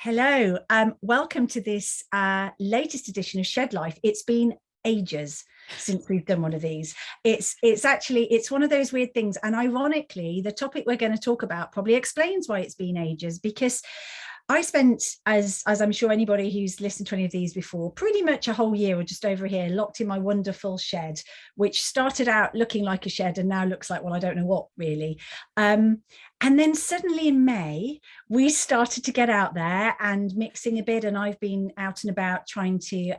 Hello, welcome to this latest edition of Shed Life. It's been ages since we've done one of these. It's one of those weird things, and ironically, the topic we're going to talk about probably explains why it's been ages, because I spent, as I'm sure anybody who's listened to any of these before, pretty much a whole year or just over here locked in my wonderful shed, which started out looking like a shed and now looks like, well, I don't know what really. And then suddenly in May, we started to get out there and mixing a bit. And I've been out and about trying to,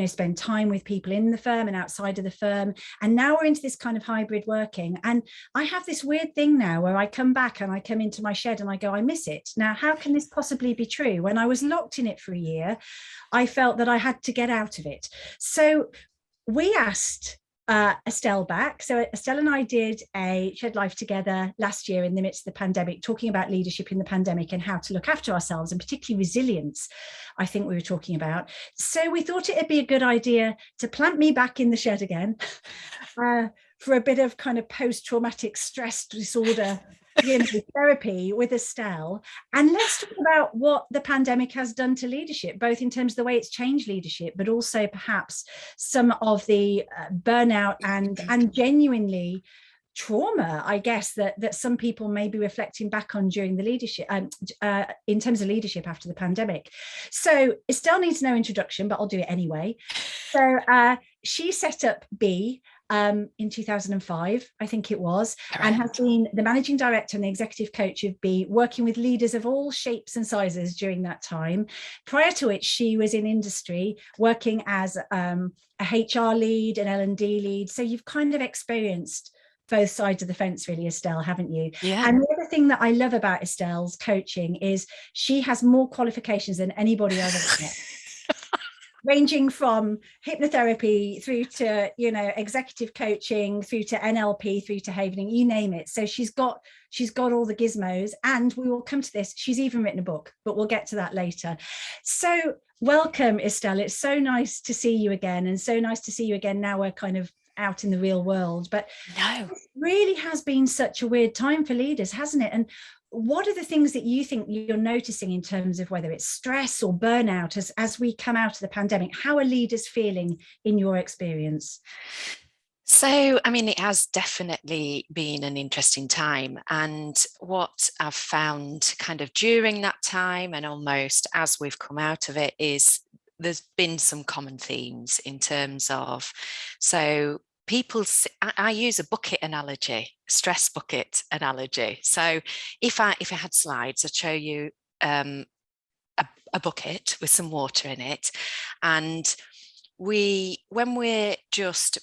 spend time with people in the firm and outside of the firm. And now we're into this kind of hybrid working. And I have this weird thing now where I come back and I come into my shed and I go, I miss it. Now, how can this possibly be true? When I was locked in it for a year, I felt that I had to get out of it. So we asked Estelle back. So Estelle and I did a Shed Life together last year in the midst of the pandemic, talking about leadership in the pandemic and how to look after ourselves, and particularly resilience, I think we were talking about. So we thought it'd be a good idea to plant me back in the shed again for a bit of kind of post-traumatic stress disorder therapy with Estelle. And let's talk about what the pandemic has done to leadership, both in terms of the way it's changed leadership, but also perhaps some of the burnout and genuinely trauma, I guess, that some people may be reflecting back on during the leadership, in terms of leadership after the pandemic. So Estelle needs no introduction, but I'll do it anyway. So she set up B in 2005, I think it was, correct, and has been the managing director and the executive coach of B, working with leaders of all shapes and sizes during that time. Prior to which, she was in industry, working as a HR lead, an L&D lead. So you've kind of experienced both sides of the fence, really, Estelle, haven't you? Yeah. And the other thing that I love about Estelle's coaching is she has more qualifications than anybody I've ever met. Ranging from hypnotherapy through to, executive coaching, through to NLP, through to havening, you name it. So she's got all the gizmos, and we will come to this. She's even written a book, but we'll get to that later. So welcome, Estelle. It's so nice to see you again, and so nice to see you again. Now we're kind of out in the real world, but it really has been such a weird time for leaders, hasn't it? And what are the things that you think you're noticing in terms of whether it's stress or burnout as we come out of the pandemic? How are leaders feeling in your experience? So, it has definitely been an interesting time. And what I've found kind of during that time and almost as we've come out of it is there's been some common themes in terms of, so I use a bucket analogy, stress bucket analogy. So if I had slides, I'd show you a bucket with some water in it. And when we're just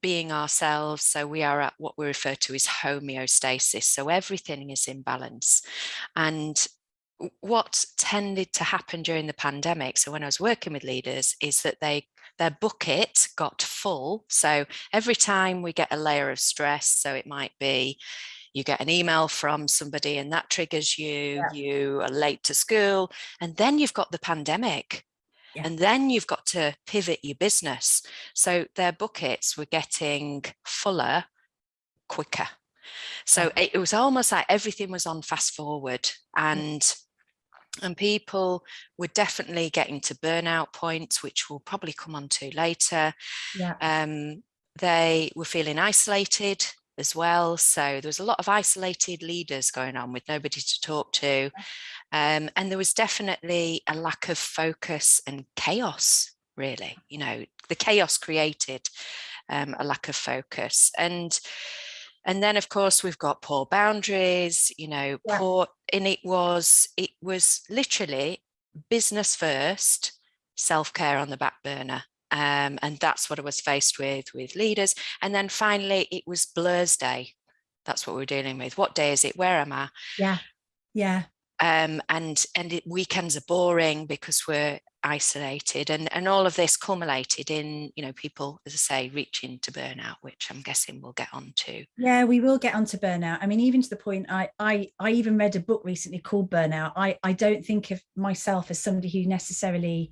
being ourselves, so we are at what we refer to as homeostasis. So everything is in balance. And what tended to happen during the pandemic, so when I was working with leaders, is that their bucket got full. So every time we get a layer of stress, so it might be you get an email from somebody and that triggers you, you are late to school, and then you've got the pandemic. And then you've got to pivot your business. So their buckets were getting fuller quicker. So it was almost like everything was on fast forward, and people were definitely getting to burnout points, which we'll probably come on to later. They were feeling isolated as well. So there was a lot of isolated leaders going on with nobody to talk to. And there was definitely a lack of focus and chaos, really. The chaos created a lack of focus. And then, of course, we've got poor boundaries, poor, and it was literally business first, self-care on the back burner. And that's what I was faced with leaders. And then finally, it was Blur's Day. That's what we're dealing with. What day is it? Where am I? Yeah. And weekends are boring because we're isolated, and all of this culminated in people, as I say, reaching to burnout, which I'm guessing we'll get on to. Yeah, we will get on to burnout. Even to the point I even read a book recently called Burnout. I don't think of myself as somebody who necessarily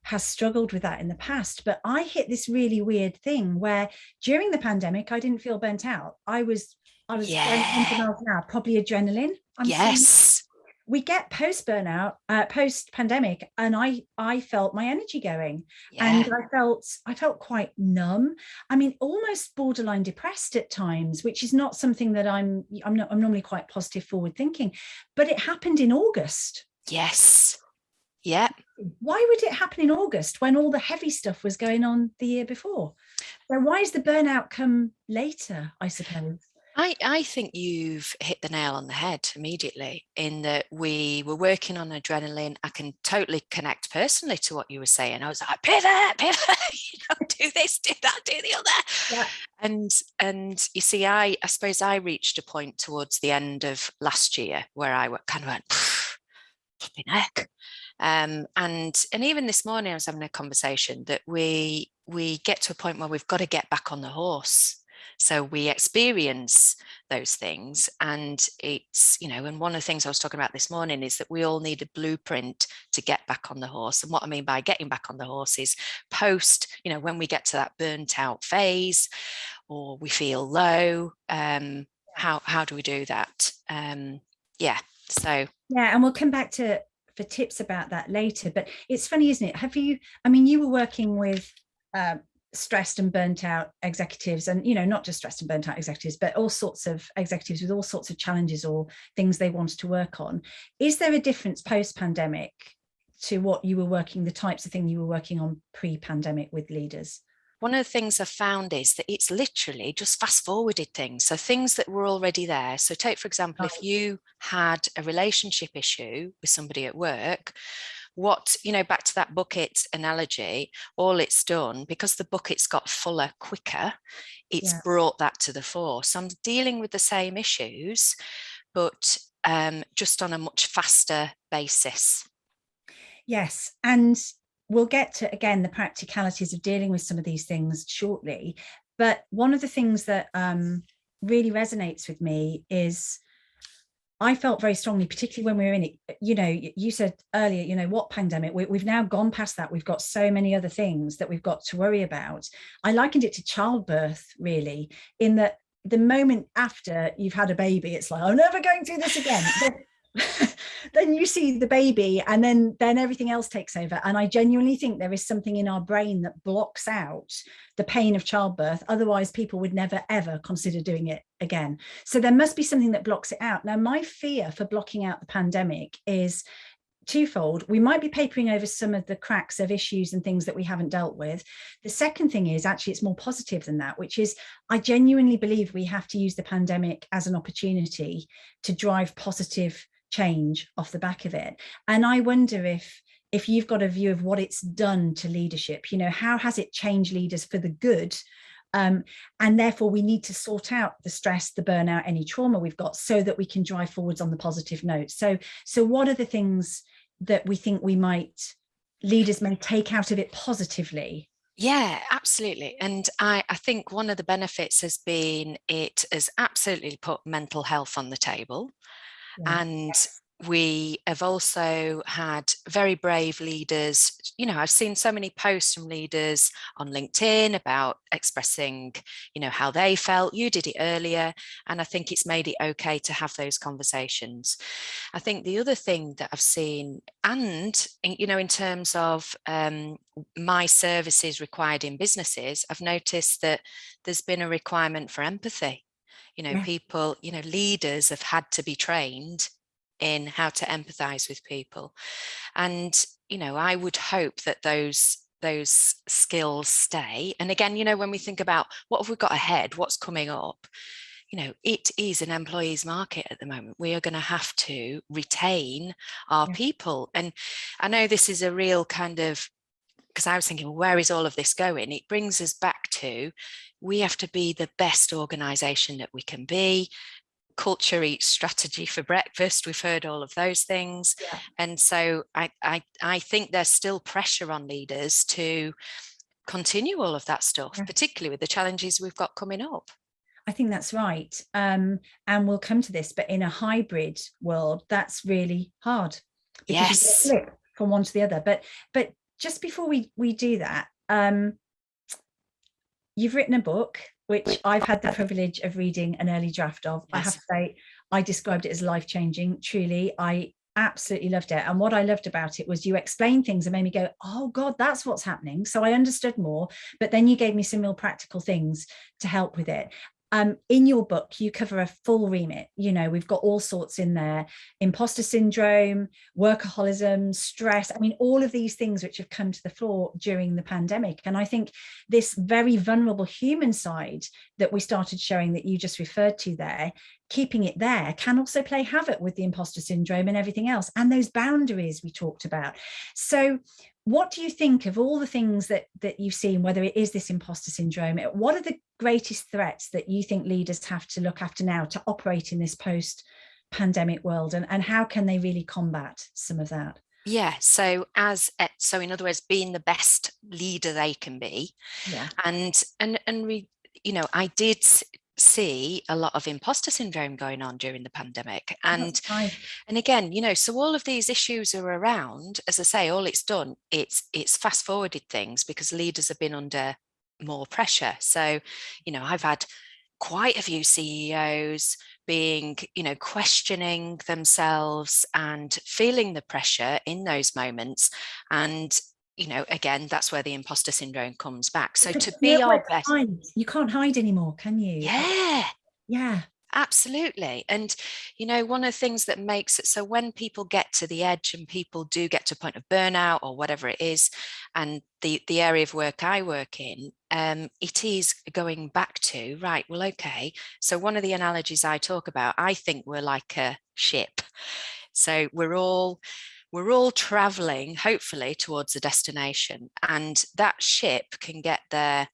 has struggled with that in the past, but I hit this really weird thing where during the pandemic I didn't feel burnt out. I was going 100 miles an hour, probably adrenaline. Yes. we get post burnout, post pandemic, and I felt my energy going, and Yeah. I felt quite numb. I mean, almost borderline depressed at times, which is not something that I'm normally quite positive, forward thinking, but it happened in August. Yes. Yeah. Why would it happen in August when all the heavy stuff was going on the year before? So why is the burnout come later, I suppose? I think you've hit the nail on the head immediately, in that we were working on adrenaline. I can totally connect personally to what you were saying. I was like, pivot, do this, do that, do the other. Yeah. And you see, I suppose I reached a point towards the end of last year where I kind of went, flipping heck. And even this morning I was having a conversation that we get to a point where we've got to get back on the horse. So we experience those things, and it's, and one of the things I was talking about this morning is that we all need a blueprint to get back on the horse. And what I mean by getting back on the horse is post, when we get to that burnt out phase or we feel low, how do we do that? And we'll come back to for tips about that later. But it's funny, isn't it? You were working with stressed and burnt out executives, and not just stressed and burnt out executives, but all sorts of executives with all sorts of challenges or things they wanted to work on. Is there a difference post-pandemic to what you were working, the types of thing you were working on pre-pandemic with leaders? One of the things I've found is that it's literally just fast forwarded things. So things that were already there. So take, for example, if you had a relationship issue with somebody at work, back to that bucket analogy, all it's done, because the bucket's got fuller quicker, it's brought that to the fore. So I'm dealing with the same issues, but just on a much faster basis. Yes. And we'll get to, again, the practicalities of dealing with some of these things shortly. But one of the things that really resonates with me is I felt very strongly, particularly when we were in it, you said earlier, what pandemic? We've now gone past that. We've got so many other things that we've got to worry about. I likened it to childbirth, really, in that the moment after you've had a baby, it's like, I'm never going through this again. Then you see the baby, and then everything else takes over. And I genuinely think there is something in our brain that blocks out the pain of childbirth. Otherwise, people would never, ever consider doing it again. So there must be something that blocks it out. Now, my fear for blocking out the pandemic is twofold. We might be papering over some of the cracks of issues and things that we haven't dealt with. The second thing is, actually, it's more positive than that, which is I genuinely believe we have to use the pandemic as an opportunity to drive positive change off the back of it. And I wonder if you've got a view of what it's done to leadership, how has it changed leaders for the good? And therefore we need to sort out the stress, the burnout, any trauma we've got, so that we can drive forwards on the positive note. So what are the things that we think leaders may take out of it positively? Yeah, absolutely. And I think one of the benefits has been it has absolutely put mental health on the table. Yeah. And we have also had very brave leaders. I've seen so many posts from leaders on LinkedIn about expressing, how they felt. You did it earlier, and I think it's made it okay to have those conversations. I think the other thing that I've seen, and, in terms of my services required in businesses, I've noticed that there's been a requirement for empathy. People, leaders have had to be trained in how to empathize with people. And, I would hope that those skills stay. And again, when we think about what have we got ahead, what's coming up, it is an employees market at the moment. We are going to have to retain our people. And I know this is a real kind of, because I was thinking, well, where is all of this going? It brings us back to, we have to be the best organization that we can be. Culture eats strategy for breakfast. We've heard all of those things. Yeah. And so I think there's still pressure on leaders to continue all of that stuff, particularly with the challenges we've got coming up. I think that's right. And we'll come to this, but in a hybrid world, that's really hard. Yes. You flip from one to the other. But just before we do that, you've written a book, which I've had the privilege of reading an early draft of. Yes. I have to say, I described it as life-changing. Truly, I absolutely loved it. And what I loved about it was you explained things and made me go, oh God, that's what's happening. So I understood more, but then you gave me some real practical things to help with it. In your book, you cover a full remit. You know, we've got all sorts in there: imposter syndrome, workaholism, stress. I mean, all of these things which have come to the fore during the pandemic. And I think this very vulnerable human side that we started showing, that you just referred to there, keeping it there can also play havoc with the imposter syndrome and everything else, and those boundaries we talked about. So what do you think of all the things that you've seen, whether it is this imposter syndrome? What are the greatest threats that you think leaders have to look after now to operate in this post pandemic world, and how can they really combat some of that? Yeah, so in other words, being the best leader they can be. Yeah. And we, I did see a lot of imposter syndrome going on during the pandemic. And Right. and again, so all of these issues are around. As I say, all it's done, it's fast forwarded things because leaders have been under more pressure. So, I've had quite a few CEOs being, questioning themselves and feeling the pressure in those moments. And, again, that's where the imposter syndrome comes back. So Because to there's be our nowhere to best, hide. You can't hide anymore, can you? yeah, Yeah. absolutely. And, one of the things that makes it so when people get to the edge and people do get to a point of burnout or whatever it is, and the area of work I work in, it is going back to, right, well, okay. So one of the analogies I talk about, I think we're like a ship. So we're all traveling, hopefully, towards a destination. And that ship can get there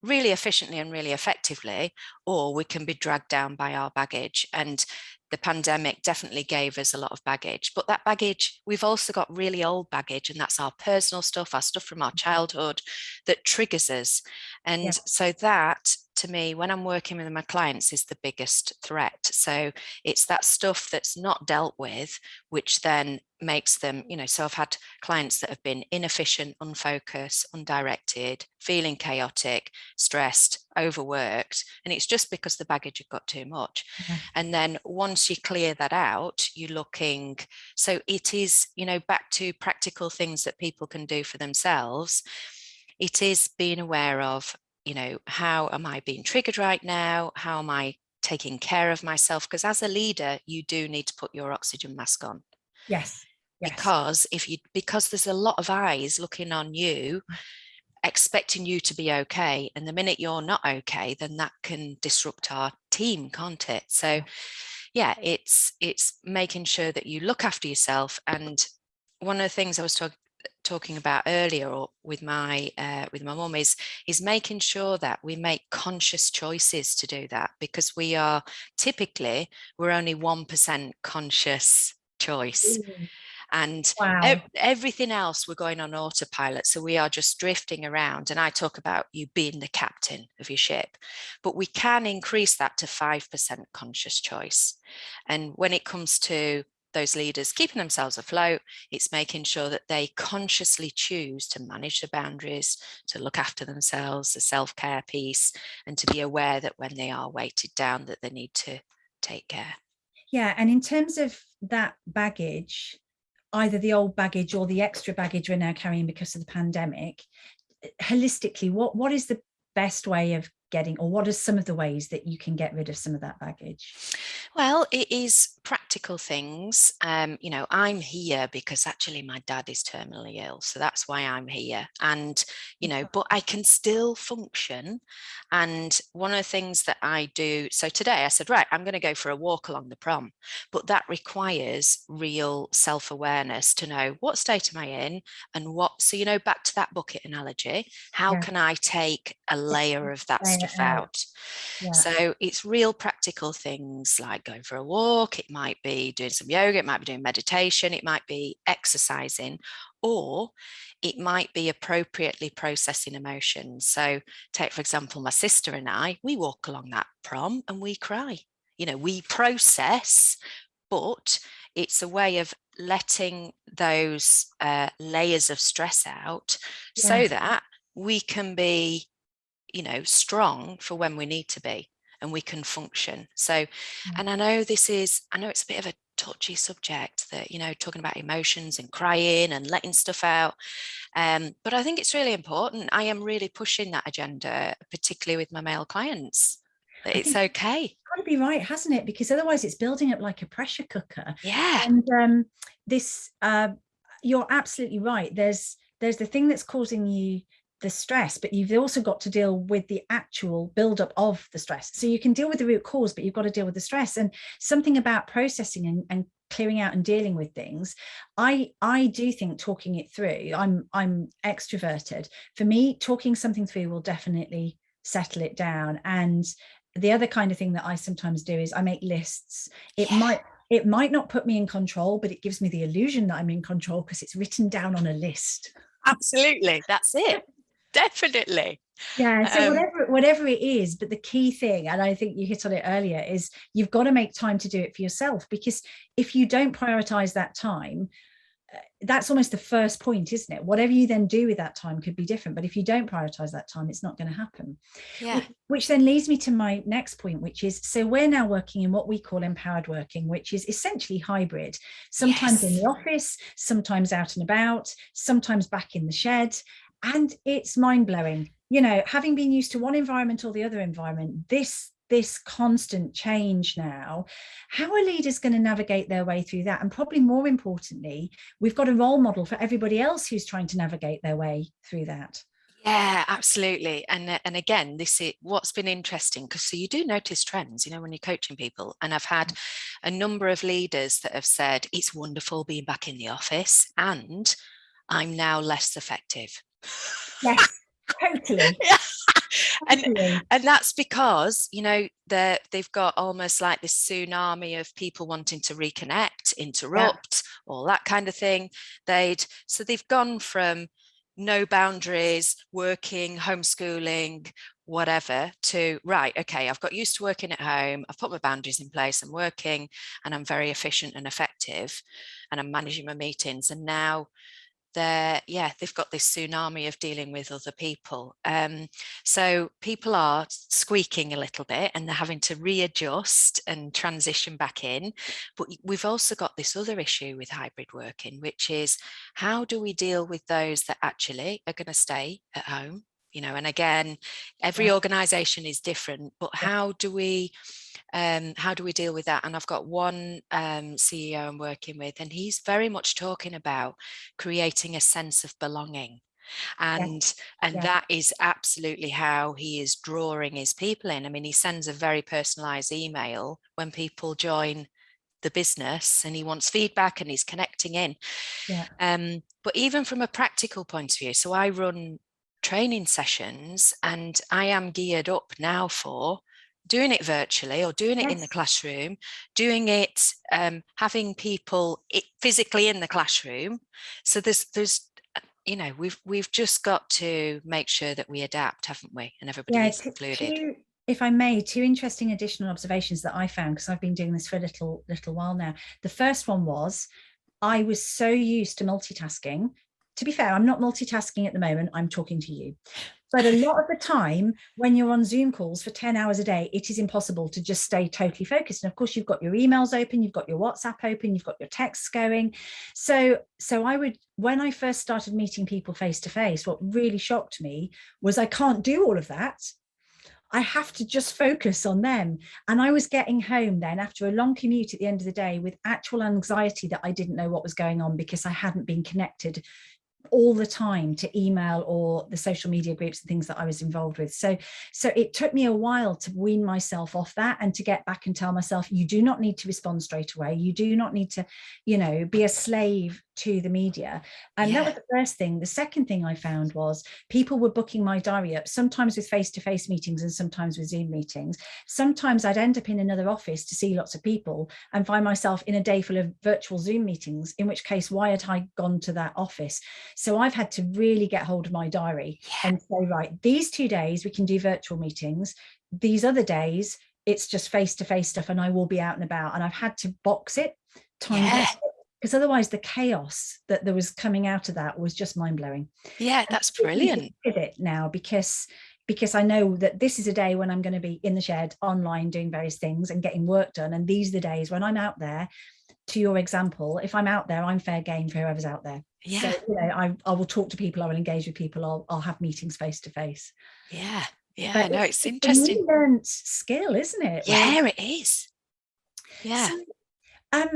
really efficiently and really effectively, or we can be dragged down by our baggage. And the pandemic definitely gave us a lot of baggage, but that baggage, we've also got really old baggage, and that's our personal stuff, our stuff from our childhood that triggers us. Yeah. And so that, to me, when I'm working with my clients, is the biggest threat. So it's that stuff that's not dealt with, which then makes them, so I've had clients that have been inefficient, unfocused, undirected, feeling chaotic, stressed, overworked, and it's just because the baggage had got too much. Yeah. And then once you clear that out, you're looking, so it is, back to practical things that people can do for themselves. It is being aware of, how am I being triggered right now? How am I taking care of myself? Because as a leader, you do need to put your oxygen mask on. Yes. Yes. Because there's a lot of eyes looking on you, expecting you to be okay, and the minute you're not okay, then that can disrupt our team, can't it? So yeah, it's making sure that you look after yourself. And one of the things I was talking about earlier, or with my mum, is making sure that we make conscious choices to do that, because we're only 1% conscious choice. Ooh. And Wow. everything else, we're going on autopilot. So we are just drifting around. And I talk about you being the captain of your ship, but we can increase that to 5% conscious choice. And when it comes to those leaders keeping themselves afloat, it's making sure that they consciously choose to manage the boundaries, to look after themselves, the self-care piece, and to be aware that when they are weighted down, that they need to take care. Yeah. And in terms of that baggage, either the old baggage or the extra baggage we're now carrying because of the pandemic, holistically, what is the best way of getting, or what are some of the ways that you can get rid of some of that baggage? Well, it is practical things. I'm here because actually my dad is terminally ill. So that's why I'm here. And, but I can still function. And one of the things that I do, so today I said, right, I'm going to go for a walk along the prom. But that requires real self-awareness to know what state am I in and what, so, back to that bucket analogy, how Yeah. can I take a layer of that Lay it stuff out. out? Yeah. So it's real practical things like going for a walk. It might be doing some yoga. It might be doing meditation. It might be exercising, or it might be appropriately processing emotions. So take, for example, my sister and I, we walk along that prom and we cry. We process, but it's a way of letting those layers of stress out so Yes. that we can be strong for when we need to be, and we can function. So, and I know it's a bit of a touchy subject, that, you know, talking about emotions and crying and letting stuff out. But I think it's really important. I am really pushing that agenda, particularly with my male clients, that I it's think okay. it's got to be right, hasn't it? Because otherwise it's building up like a pressure cooker. Yeah. And this, you're absolutely right. There's the thing that's causing you the stress, but you've also got to deal with the actual buildup of the stress. So you can deal with the root cause, but you've got to deal with the stress. And something about processing and clearing out and dealing with things, I do think talking it through, I'm extroverted. For me, talking something through will definitely settle it down. And the other kind of thing that I sometimes do is I make lists. It might not put me in control, but it gives me the illusion that I'm in control because it's written down on a list. Absolutely, that's it. Definitely. Yeah, so whatever it is, but the key thing, and I think you hit on it earlier, is you've got to make time to do it for yourself, because if you don't prioritize that time, that's almost the first point, isn't it? Whatever you then do with that time could be different, but if you don't prioritize that time, it's not going to happen. Yeah. Which then leads me to my next point, which is, so we're now working in what we call empowered working, which is essentially hybrid, sometimes in the office, sometimes out and about, sometimes back in the shed. And it's mind-blowing, you know, having been used to one environment or the other environment, this constant change now. How are leaders going to navigate their way through that? And probably more importantly, we've got a role model for everybody else who's trying to navigate their way through that. Yeah, absolutely. And again, this is what's been interesting, because so you do notice trends, you know, when you're coaching people. And I've had a number of leaders that have said, it's wonderful being back in the office and I'm now less effective. Yes, totally. Yeah. Totally. And that's because, you know, they've got almost like this tsunami of people wanting to reconnect, interrupt, all that kind of thing. So they've gone from no boundaries, working, homeschooling, whatever, to right, okay, I've got used to working at home, I've put my boundaries in place, I'm working and I'm very efficient and effective and I'm managing my meetings. And now they've got this tsunami of dealing with other people. So people are squeaking a little bit and they're having to readjust and transition back in. But we've also got this other issue with hybrid working, which is, how do we deal with those that actually are going to stay at home? You know, and again, every organization is different, but how do we deal with that? And I've got one CEO I'm working with, and he's very much talking about creating a sense of belonging. And that is absolutely how he is drawing his people in. I mean, he sends a very personalized email when people join the business and he wants feedback and he's connecting in. But even from a practical point of view, so I run training sessions and I am geared up now for doing it virtually or doing it in the classroom, doing it, having people physically in the classroom. So there's you know, we've just got to make sure that we adapt, haven't we? And everybody is included. If I may, two interesting additional observations that I found, because I've been doing this for a little while now. The first one was, I was so used to multitasking. To be fair, I'm not multitasking at the moment, I'm talking to you. But a lot of the time, when you're on Zoom calls for 10 hours a day, it is impossible to just stay totally focused. And of course, you've got your emails open, you've got your WhatsApp open, you've got your texts going. So I would, when I first started meeting people face to face, what really shocked me was I can't do all of that. I have to just focus on them. And I was getting home then after a long commute at the end of the day with actual anxiety that I didn't know what was going on because I hadn't been connected all the time to email or the social media groups and things that I was involved with. So it took me a while to wean myself off that and to get back and tell myself, you do not need to respond straight away. You do not need to, you know, be a slave to the media. And that was the first thing. The second thing I found was people were booking my diary up, sometimes with face-to-face meetings and sometimes with Zoom meetings. Sometimes I'd end up in another office to see lots of people and find myself in a day full of virtual Zoom meetings, in which case, why had I gone to that office? So I've had to really get hold of my diary and say, right, these 2 days we can do virtual meetings. These other days, it's just face-to-face stuff and I will be out and about. And I've had to box it, time box it, because otherwise the chaos that there was coming out of that was just mind-blowing. Yeah, that's brilliant. It now because I know that this is a day when I'm going to be in the shed online doing various things and getting work done. And these are the days when I'm out there to your example, if I'm out there, I'm fair game for whoever's out there. Yeah. So, you know, I will talk to people, I will engage with people, I'll have meetings face to face. Yeah. Yeah. But No, it's a interesting. new learned skill, isn't it? Yeah, it is. Yeah. So,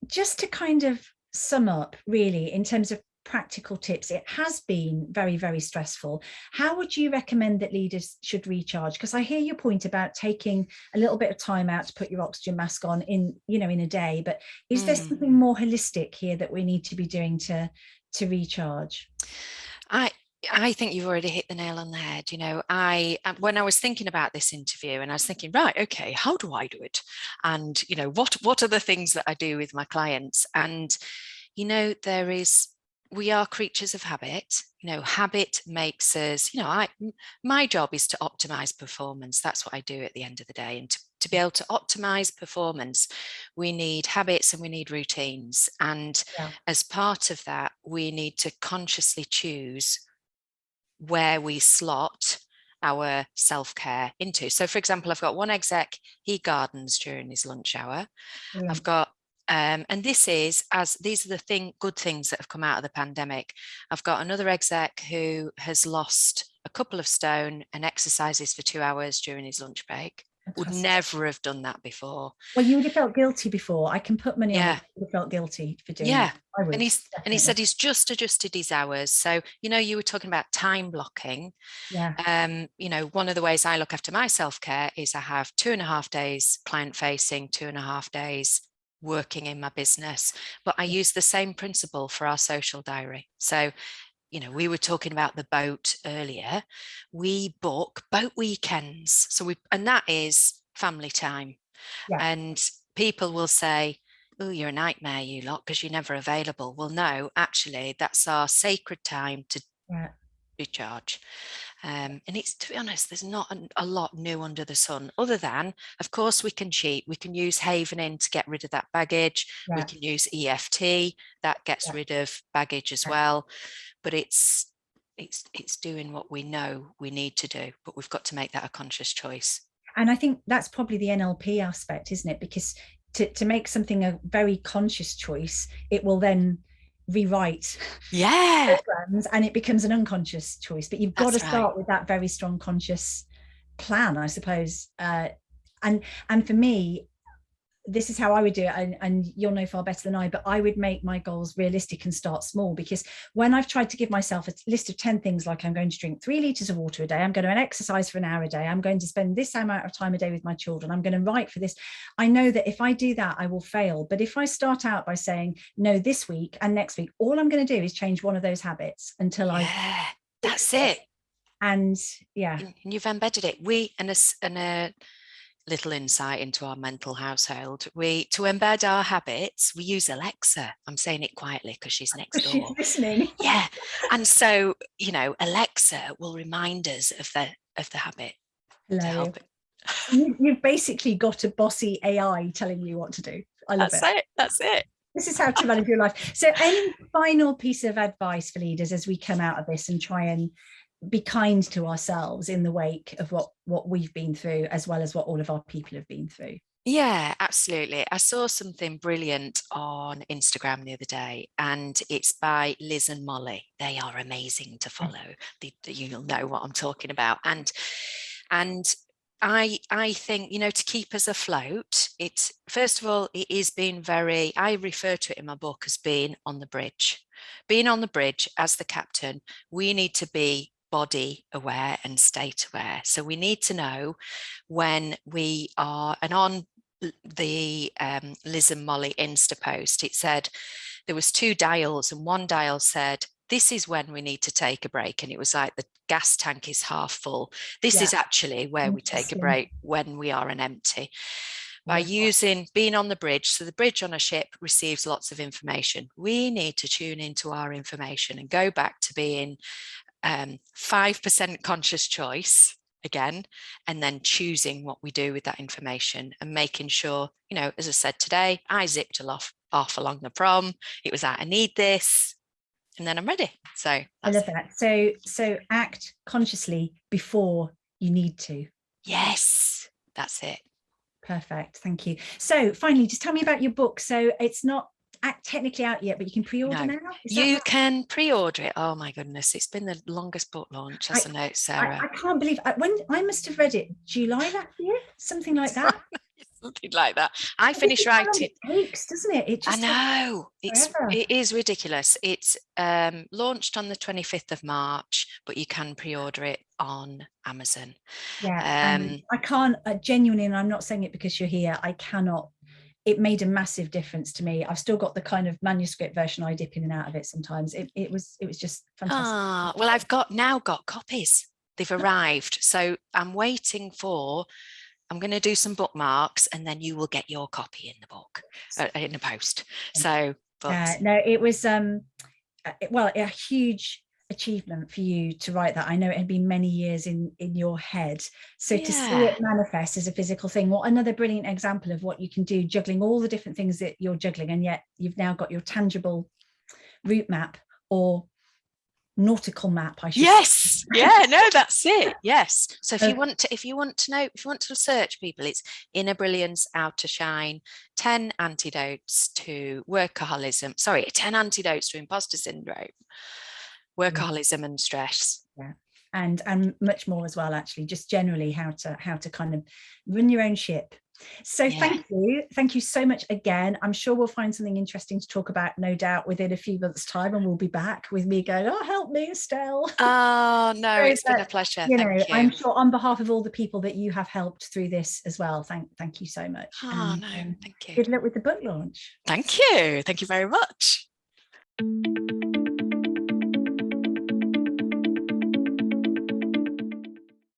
just to kind of sum up, really, in terms of practical tips, it has been very, very stressful. How would you recommend that leaders should recharge? Because I hear your point about taking a little bit of time out to put your oxygen mask on in, you know, in a day, but is there something more holistic here that we need to be doing to recharge? I think you've already hit the nail on the head. You know, when I was thinking about this interview, and I was thinking, right, okay, how do I do it? And, you know, what are the things that I do with my clients? And, you know, we are creatures of habit. You know, habit makes us, you know, my job is to optimize performance. That's what I do at the end of the day. And to be able to optimize performance, we need habits and we need routines. And as part of that, we need to consciously choose where we slot our self-care into. So for example, I've got one exec, he gardens during his lunch hour. I've got and these are the good things that have come out of the pandemic. I've got another exec who has lost a couple of stone and exercises for 2 hours during his lunch break. Fantastic. Would never have done that before. Well, you would have felt guilty before. I can put money on it. You would have felt guilty for doing that. I would. And he said he's just adjusted his hours. So, you know, you were talking about time blocking. Yeah. You know, one of the ways I look after my self-care is I have 2.5 days client facing, 2.5 days working in my business. But I use the same principle for our social diary. So, you know, we were talking about the boat earlier. We book boat weekends. And that is family time. Yeah. And people will say, oh, you're a nightmare, you lot, because you're never available. Well, no, actually, that's our sacred time to recharge. And it's, to be honest, there's not a lot new under the sun, other than, of course, we can cheat. We can use havening to get rid of that baggage. We can use EFT, that gets rid of baggage as well. But it's doing what we know we need to do, but we've got to make that a conscious choice. And I think that's probably the NLP aspect, isn't it? Because to make something a very conscious choice, it will then rewrite programs and it becomes an unconscious choice. But you've got to start with that very strong conscious plan, I suppose. And for me, this is how I would do it, and you'll know far better than I, but I would make my goals realistic and start small, because when I've tried to give myself a list of 10 things, like I'm going to drink 3 litres of water a day, I'm going to exercise for an hour a day, I'm going to spend this amount of time a day with my children, I'm going to write for this, I know that if I do that, I will fail. But if I start out by saying, no, this week and next week, all I'm going to do is change one of those habits until that's it. And you've embedded it. And a little insight into our mental household. To embed our habits, we use Alexa. I'm saying it quietly because she's next door. She's listening. Yeah. And so, you know, Alexa will remind us of the habit. To help it. You've basically got a bossy AI telling you what to do. I love it. That's it. This is how to manage your life. So any final piece of advice for leaders as we come out of this and try and be kind to ourselves in the wake of what we've been through, as well as what all of our people have been through? Yeah, absolutely. I saw something brilliant on Instagram the other day, and it's by Liz and Molly. They are amazing to follow. You'll know what I'm talking about. And I think, you know, to keep us afloat, it's, first of all, it is being I refer to it in my book as being on the bridge. Being on the bridge as the captain, we need to be body aware and state aware. So we need to know when we are, and on the Liz and Molly Insta post, it said there was 2 dials, and one dial said, this is when we need to take a break. And it was like the gas tank is half full. This is actually where we take a break, when we are an empty. By being on the bridge. So the bridge on a ship receives lots of information. We need to tune into our information and go back to being 5% conscious choice again, and then choosing what we do with that information and making sure, you know, as I said today, I zipped off along the prom. It was like, I need this, and then I'm ready. So I love that. So act consciously before you need to. Yes, that's it. Perfect. Thank you. So finally, just tell me about your book. So it's not technically out yet, but you can pre-order now. You can pre-order it. Oh my goodness, it's been the longest book launch, hasn't it, Sarah? I can't believe when I must have read it July last year, something like that. Something like that. I finished writing. It takes, doesn't it? It just I know it is ridiculous. It's launched on the 25th of March, but you can pre-order it on Amazon. Yeah, I can't genuinely, and I'm not saying it because you're here, I cannot. It made a massive difference to me. I've still got the kind of manuscript version I dip in and out of it sometimes. It was just fantastic. Well, I've now got copies. They've arrived, so I'm waiting for. I'm going to do some bookmarks, and then you will get your copy in the book, in the post. So, no, it was well, a huge achievement for you to write that. I know it had been many years in your head, so to see it manifest as a physical thing, what another brilliant example of what you can do, juggling all the different things that you're juggling, and yet you've now got your tangible route map or nautical map, I should say. Yeah, no, that's it. Yes. So if you want to search people, it's Inner Brilliance, Outer Shine, 10 antidotes to workaholism. 10 antidotes to imposter syndrome, workaholism and stress. Yeah. And much more as well, actually, just generally how to kind of run your own ship. So thank you so much again. I'm sure we'll find something interesting to talk about, no doubt, within a few months' time, and we'll be back with me going, oh, help me, Estelle. Oh no, it's been a pleasure. Thank you. I'm sure on behalf of all the people that you have helped through this as well, thank you so much. Oh no, thank you. Good luck with the book launch. Thank you very much.